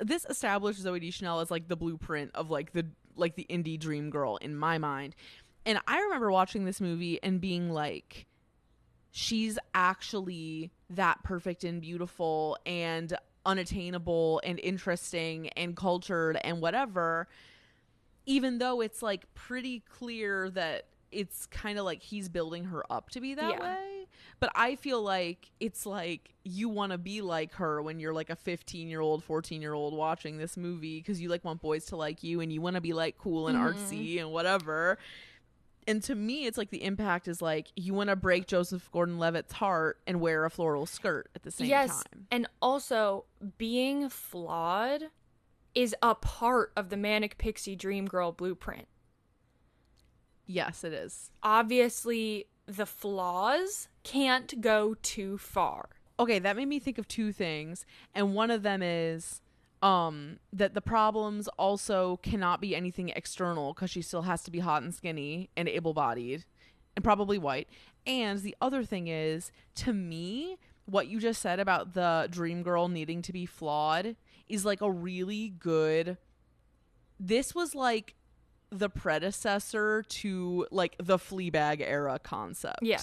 this established Zoe Deschanel as like the blueprint of like the indie dream girl in my mind. And I remember watching this movie and being like, she's actually that perfect and beautiful and unattainable and interesting and cultured and whatever, even though it's like pretty clear that it's kind of like he's building her up to be that way. But I feel like it's like you want to be like her when you're like a 15-year-old 14-year-old watching this movie, because you like want boys to like you and you want to be like cool and artsy and whatever. And to me, it's like the impact is like you want to break Joseph Gordon-Levitt's heart and wear a floral skirt at the same time. And also being flawed is a part of the manic pixie dream girl blueprint. Yes, it is. Obviously, the flaws can't go too far. Okay, that made me think of two things. And one of them is that the problems also cannot be anything external, because she still has to be hot and skinny and able-bodied and probably white. And the other thing is, to me, what you just said about the dream girl needing to be flawed is like a really good... This was like the predecessor to like the Fleabag era concept. Yeah.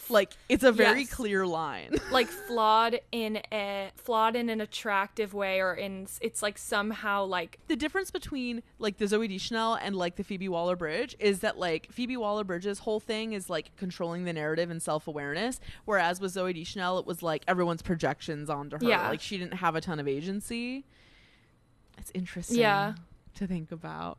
Like it's a very clear line. Like flawed in an attractive way, or it's like somehow like the difference between like the Zoe Deschanel and like the Phoebe Waller-Bridge is that like Phoebe Waller-Bridge's whole thing is like controlling the narrative and self-awareness, whereas with Zoe Deschanel it was like everyone's projections onto her. Like she didn't have a ton of agency. It's interesting to think about.